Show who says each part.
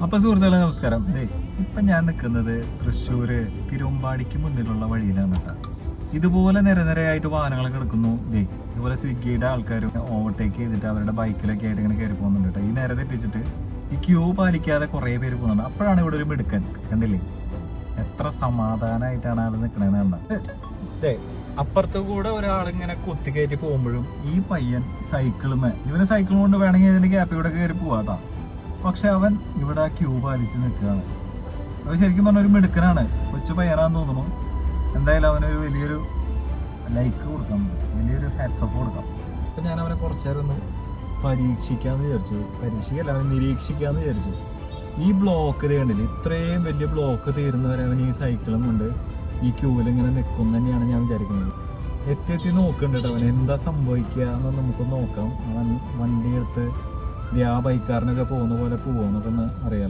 Speaker 1: അപ്പൊ സുഹൃത്തുക്കളെ നമസ്കാരം. ഇപ്പൊ ഞാൻ നിൽക്കുന്നത് തൃശ്ശൂര് തിരുവമ്പാടിക്ക് മുന്നിലുള്ള വഴിയിലാണ് കേട്ടോ. ഇതുപോലെ നിരനിരയായിട്ട് വാഹനങ്ങളൊക്കെ എടുക്കുന്നു. ഇതുപോലെ സ്വിഗ്ഗിയുടെ ആൾക്കാർ ഓവർടേക്ക് ചെയ്തിട്ട് അവരുടെ ബൈക്കിലൊക്കെ ആയിട്ട് ഇങ്ങനെ കയറി പോകുന്നുണ്ട് കേട്ടോ. ഈ നേരെ തെറ്റിച്ചിട്ട് ഈ ക്യൂ പാലിക്കാതെ കുറെ പേര് പോകുന്നുണ്ട്. അപ്പോഴാണ് ഇവിടെ ഒരു മിടുക്കൻ കണ്ടില്ലേ, എത്ര സമാധാനമായിട്ടാണ് ആൾ നിൽക്കണേന്ന് കണ്ട. അപ്പുറത്ത് കൂടെ ഒരാളിങ്ങനെ കുത്തിക്കയറ്റി പോകുമ്പോഴും ഈ പയ്യൻ ഇവന് സൈക്കിൾ കൊണ്ട് വേണമെങ്കിൽ ഇതിന്റെ ഗ്യാപ്പിൽ കൂടെ കയറി പോവാട്ടോ. പക്ഷെ അവൻ ഇവിടെ ക്യൂ പാലിച്ച് നിൽക്കുകയാണ്. അത് ശരിക്കും പറഞ്ഞ ഒരു മിടുക്കനാണ്, കൊച്ചു പയ്യനാന്ന് തോന്നുന്നു. എന്തായാലും അവനൊരു വലിയൊരു ലൈക്ക് കൊടുക്കാം, വലിയൊരു ഹാറ്റ്സ് ഓഫ് കൊടുക്കാം. അപ്പം ഞാൻ അവനെ കുറച്ചു നേരം ഒന്ന് പരീക്ഷിക്കാമെന്ന് വിചാരിച്ചു. പരീക്ഷിക്കല്ല, അവൻ നിരീക്ഷിക്കാമെന്ന് വിചാരിച്ചു. ഈ ബ്ലോക്ക് കണ്ടില്ല, ഇത്രയും വലിയ ബ്ലോക്ക് തീരുന്നവരെ അവൻ ഈ സൈക്കിളും കൊണ്ട് ഈ ക്യൂവിൽ ഇങ്ങനെ നിൽക്കും തന്നെയാണ് ഞാൻ വിചാരിക്കുന്നത്. എത്തി നോക്കുന്നുണ്ട് അവൻ എന്താ സംഭവിക്കുക എന്ന് നമുക്ക് നോക്കാം. അവൻ വണ്ടി എടുത്ത് ആ ബൈക്കാരനൊക്കെ പോകുന്ന പോലെ പോകുമെന്നൊക്കെ ഒന്ന് അറിയാം.